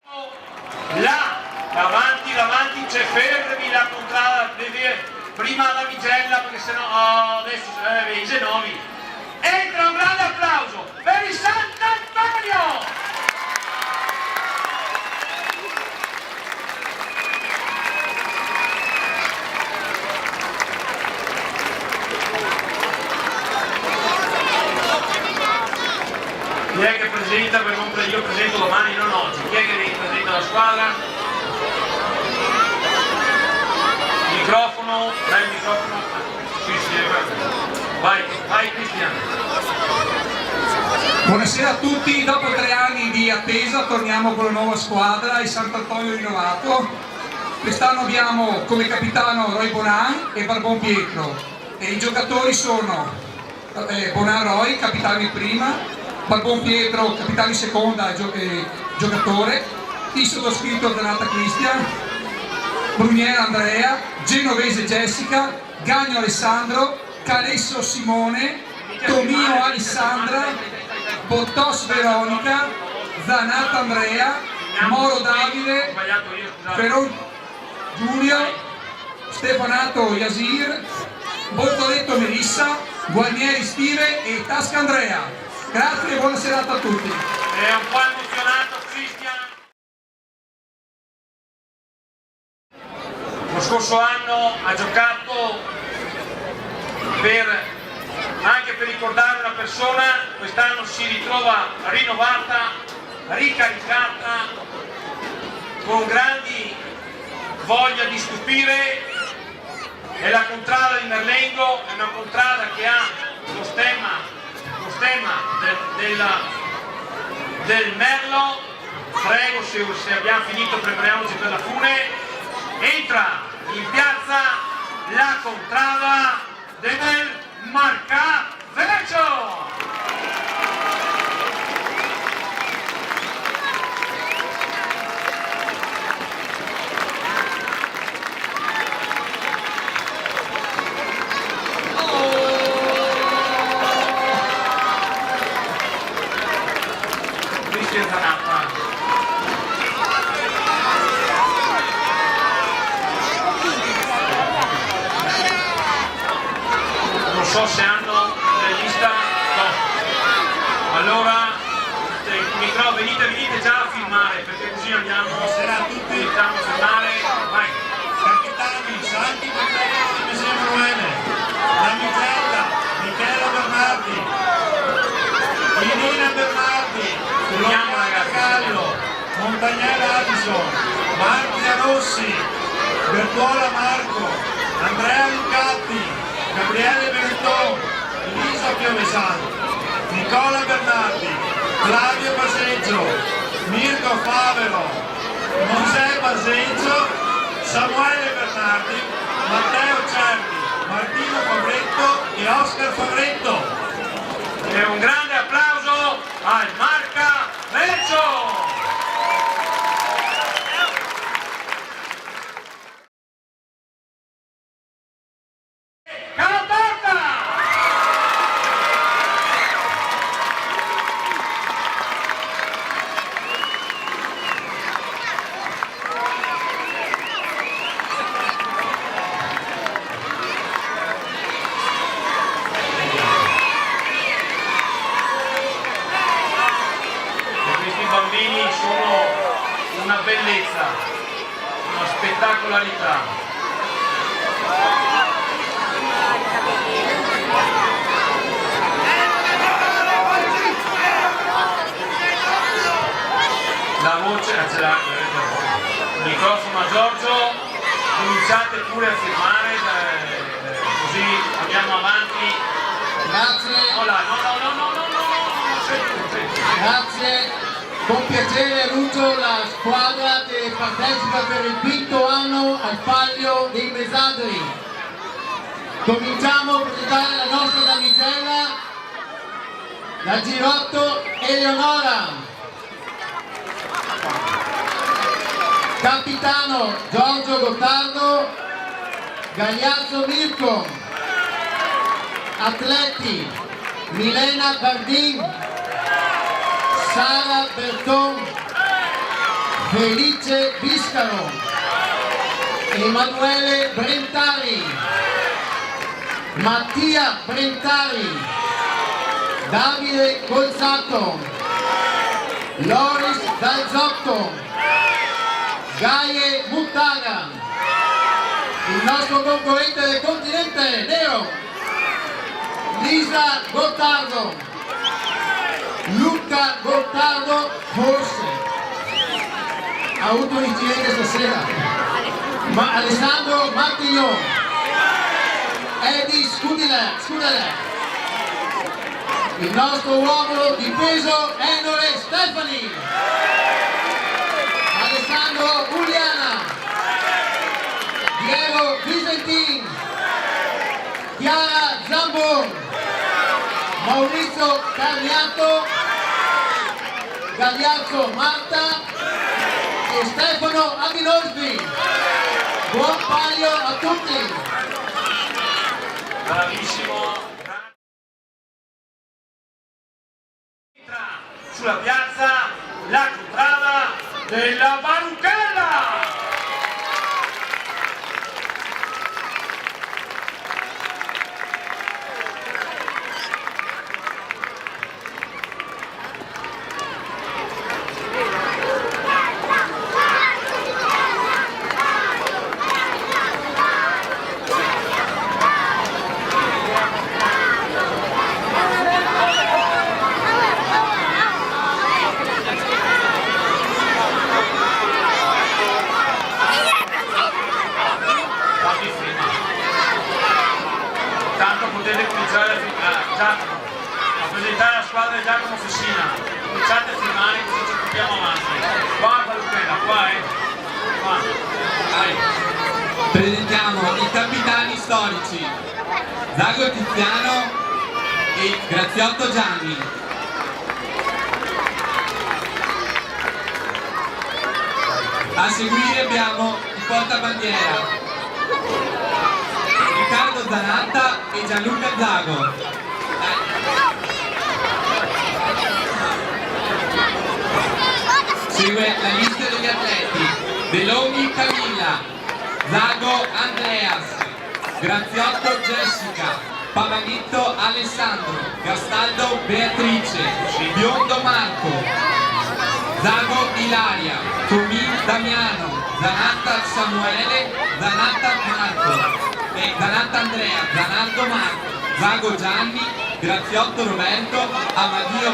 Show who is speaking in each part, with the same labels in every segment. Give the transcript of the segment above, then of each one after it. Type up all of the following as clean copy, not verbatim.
Speaker 1: Là, davanti c'è fermi la contrada, prima la Vigella perché sennò adesso i Genovi. Entra un grande applauso per il Sant'Antonio! Chi è che presenta per non io presento domani, non oggi? Chi è che presenta la squadra? Microfono, dai il microfono. Sì, vai Cristiano.
Speaker 2: Buonasera a tutti, dopo 3 anni di attesa torniamo con la nuova squadra, il Sant'Antonio rinnovato. Quest'anno abbiamo come capitano Roy Bonan e Barbon Pietro e i giocatori sono Bonan Roy, capitano in prima, Barbon Pietro, capitano in seconda e giocatore, il sottoscritto Renata Cristian, Bruniera Andrea, Genovese Jessica, Gagno Alessandro, Calesso Simone, Tomino Alessandra, Bottos Veronica, Zanata Andrea, Moro Davide, Feron Giulio, Stefanato Yasir, Bortoletto Melissa, Guarnieri Steve e Tasca Andrea. Grazie e buona serata a tutti.
Speaker 1: È un po' emozionato Cristian. Lo scorso anno ha giocato anche per ricordare una persona, quest'anno si ritrova rinnovata, ricaricata, con grandi voglia di stupire. È la contrada di Merlengo, è una contrada che ha lo stemma del Merlo. Prego, se abbiamo finito prepariamoci per la fune. Entra in piazza la contrada del Marcaveggio. Non so se hanno lista, no. Allora venite già a filmare perché così andiamo. Buonasera a tutti, iniziamo a filmare. Vai.
Speaker 3: Capitani Santi Petregno di Messia Emanuele, la Migella, Michela Bernardi, Irina Bernardi, Giuliana Gallo, Montagnera Addison, Martina Rossi, Bertuola Marco, Andrea Lucatti, Gabriele Benetton, Elisa Piovesano, Nicola Bernardi, Flavio Baseggio, Mirko Favero, Mosè Baseggio, Samuele Bernardi, Matteo Cervi, Martino Fabretto e Oscar Fabretto.
Speaker 1: E un grande applauso al Marcaveggio! Una bellezza, una spettacolarità. La voce ce l'ha, il microfono a Giorgio, cominciate pure a filmare, così andiamo avanti.
Speaker 4: Grazie.
Speaker 1: No.
Speaker 4: Grazie. Con piacere annuncio la squadra che partecipa per il 5º anno al Palio dei Mesadri. Cominciamo a presentare la nostra damigella, la Girotto Eleonora. Capitano Giorgio Gottardo, Gagliazzo Mirko. Atleti Milena Bardin, Sara Berton, Felice Biscaro, Emanuele Brentari, Mattia Brentari, Davide Golzato, Loris Dalzotto, Gaie Muttaga, il nostro concorrente del continente nero, Lisa Gottardo, Luca Gottardo forse ha avuto un incidente stasera, ma Alessandro Martignon, Eddie Scudele, il nostro uomo di peso Enore Stefani, Alessandro Uliana, Diego Visentin, Chiara Zambon, Maurizio Gagliazzo Marta e Stefano Aguinosbi. Buon palio a tutti!
Speaker 1: Bravissimo! Entra sulla piazza la contrada della Baruchella! Tanto potete cominciare a presentare la squadra di Giacomo Fessina. Cominciate a filmare così ci portiamo avanti. Qua Baruchella, qua qua. Vai.
Speaker 5: Presentiamo i capitani storici Zago Tiziano e Graziotto Gianni. A seguire abbiamo il portabandiera Riccardo Zanatta e Gianluca Zago. Segue la lista degli atleti: Deloni Camilla, Zago Andreas, Graziotto Jessica, Pavanitto Alessandro, Gastaldo Beatrice, Biondo Marco, Zago Ilaria, Tomin Damiano, Zanatta Samuele, Zanatta Marco, Zanatta Andrea, Zanardo Marco, Zago Gianni, Graziotto Roberto, Amadio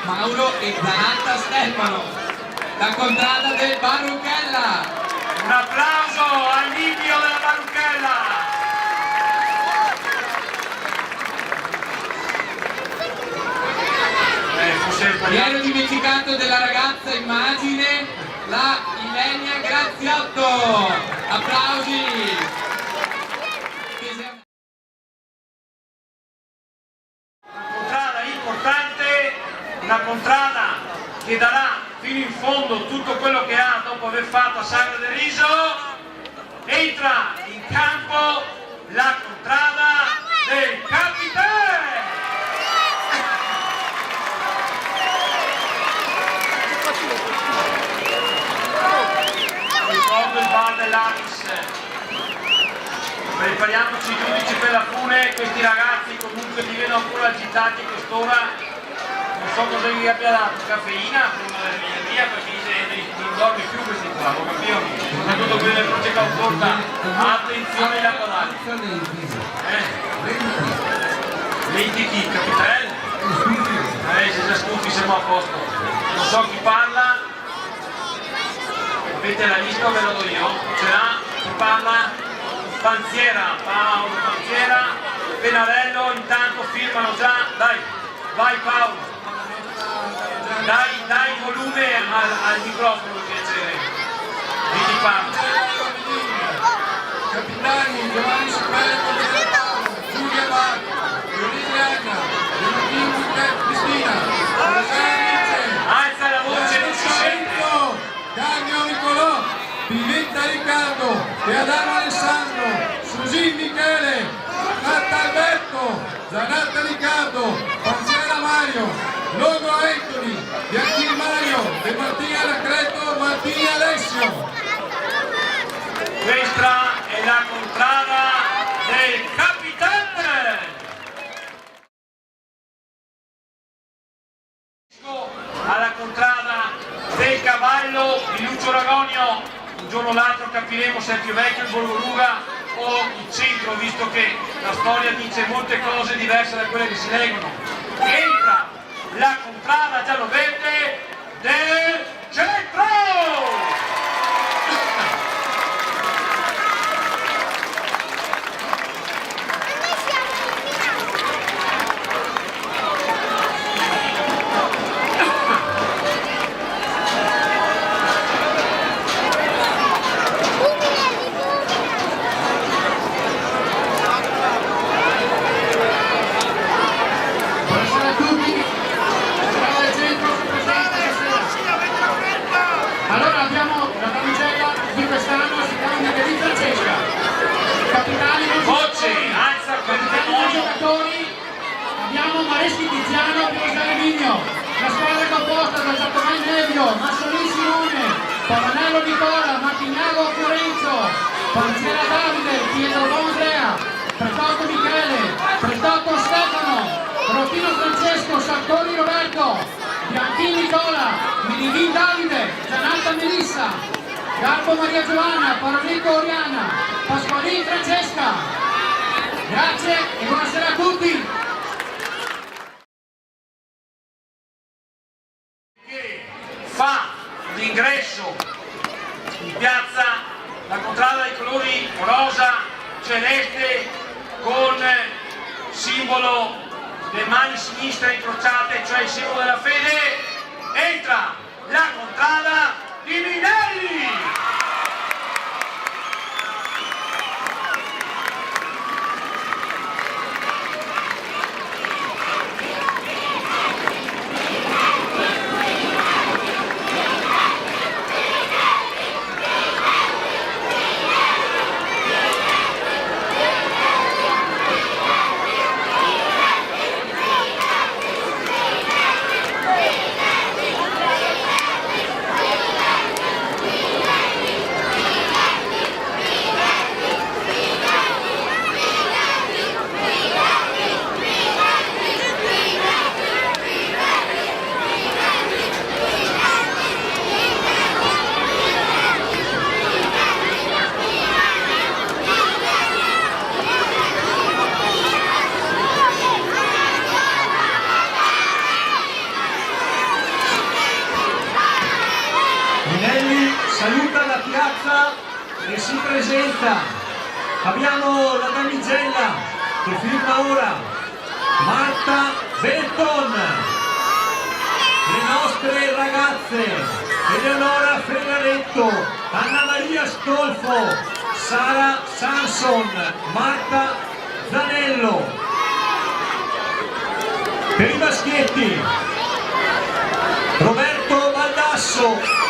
Speaker 5: Mauro e Zanatta Stefano. La contrada del Baruchella!
Speaker 1: Un applauso al Livio della Baruchella!
Speaker 5: Mi ero dimenticato della ragazza immagine, la Ilenia Graziotto! Applausi!
Speaker 1: Una contrada importante, una contrada che darà fino in fondo tutto quello che ha dopo aver fatto a Sagra del Riso. Entra in campo la contrada del capitano! Ricordo il bar dell'Aris. Prepariamoci i giudici per la fune, questi ragazzi comunque mi vedo ancora agitati a quest'ora. Non so cosa gli abbia dato, caffeina prima del venerdì, perché non dormi più questi qua, lo capivo? Soprattutto quelli del progetto Autorta. Attenzione agli appalati. Lenti chi? Capitello? Se già scusi siamo a posto. Non so chi parla. Avete la lista o ve la do io? Ce l'ha? Chi parla? Panziera, Paolo Panziera. Penarello, intanto firmano già. Dai, vai Paolo. Dai volume al microfono per piacere. Di chi parla?
Speaker 4: Capitani Giovanni Sapere, Giulia Marco, Giuliana, Cristina,
Speaker 1: Alza la voce, non si sente.
Speaker 4: Cagno Nicolò, Pimenta Riccardo, Teodoro Alessandro, Susi Michele, Zanatta Alberto, Zanatta Riccardo, Panziera Mario, Logo Anthony, Bianchi Mario, De Martina Lacreto, Martini Alessio.
Speaker 1: Questa è la contrada del capitano. Alla contrada del cavallo di Lucio Ragonio. Un giorno o l'altro capiremo se è più vecchio il Bolgoruga o il centro, visto che la storia dice molte cose diverse da quelle che si leggono. Entra la contrada giallo-verde del centro!
Speaker 4: Buonasera a tutti. Strada del centro si presenta stasera. Allora abbiamo la damigella di quest'anno, si chiama Margherita Francesca. Capitani non si
Speaker 1: Voce, alza quel demonio.
Speaker 4: giocatori. Abbiamo Mareschi Tiziano, Pirosale Vigno. La squadra è composta da Giacomo Nevio, Massolini Simone, Pavanello Nicola, Martignago Fiorenzo, Panziera Davide, Pietro Andrea, Pretotto Michele, Pretotto Stefano, Rotino Francesco, Sartori Roberto, Bianchini Nicola, Minivin Davide, Gianalta Melissa, Garbo Maria Giovanna, Parolico Oriana, Pasqualini Francesca. Grazie e buonasera a tutti.
Speaker 1: Che fa l'ingresso in piazza la contrada dei colori rosa celeste con simbolo le mani sinistre incrociate, cioè il simbolo della fede. Entra la contrada di Minelli.
Speaker 6: Minelli saluta la piazza e si presenta. Abbiamo la damigella che firma ora Marta Benetton, le nostre ragazze Eleonora Ferraretto, Anna Maria Stolfo, Sara Sanson, Marta Zanello. Per i maschietti Roberto Valdasso,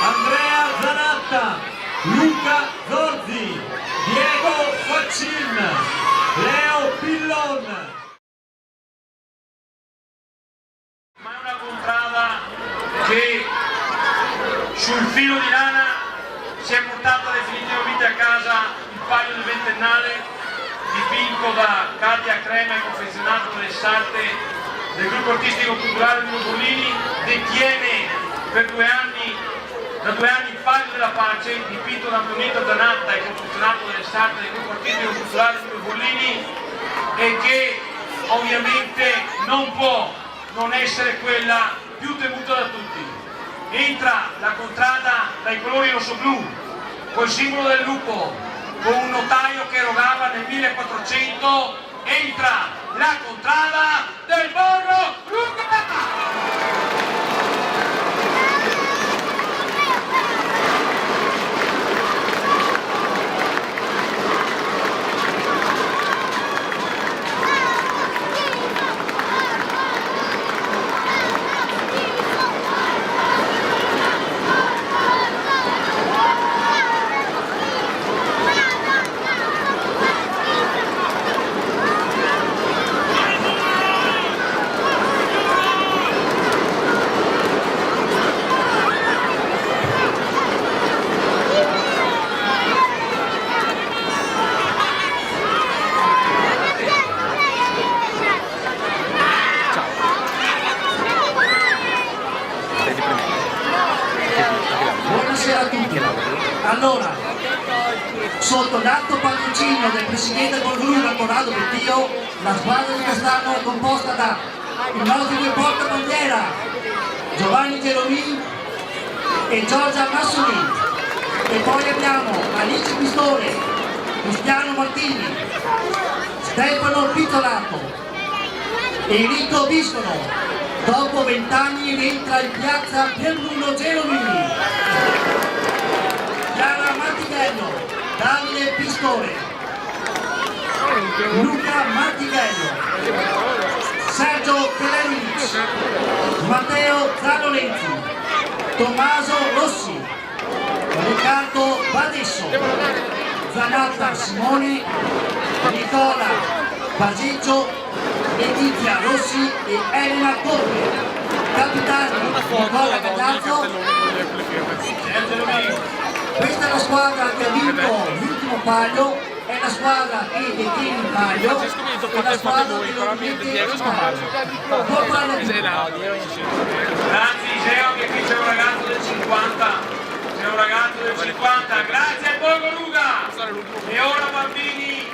Speaker 6: Andrea Zanatta, Luca Zorzi, Diego Faccin, Leo Pillon.
Speaker 1: Ma è una contrada che sul filo di lana si è portata definitivamente a casa il palio del ventennale dipinto da Katia Crema e confezionato dalle sarte del gruppo artistico culturale di Bollini. Detiene da 2 anni il palio della pace dipinto da Antonino Zanatta e confezionato dalle sarte del gruppo artistico culturale di Bollini, e che ovviamente non può non essere quella più temuta da tutti. Entra la contrada dai colori rosso-blu col simbolo del lupo, con un notaio che erogava nel 1400. Entra la contrada del Borgo Luca!
Speaker 4: Borgoluga Corrado Bettio, la squadra di quest'anno è composta da i nostri due portabandiera, Giovanni Geromin e Giorgia Massoni. E poi abbiamo Alice Pistore, Cristiano Martini, Stefano Pizzolato, Enrico Viscono. Dopo 20 anni rientra in piazza Pierluno Geronini, Chiara Martighello, Davide Pistore, Luca Martighello, Sergio Pellegrinic, Matteo Zanolenzi, Tommaso Rossi, Riccardo Badesso, Zanatta Simone, Nicola Basiccio, Letizia Rossi e Elena Corri. Capitani Nicola Gagliazzo. Questa è la squadra che ha vinto l'ultimo palio, è la squadra che detiene il palio, è la squadra che lo mette in palio. Può parlare di
Speaker 1: Grazie Iseo, che qui c'è un ragazzo del 50, c'è un ragazzo del 50, grazie al Borgoluga! E ora bambini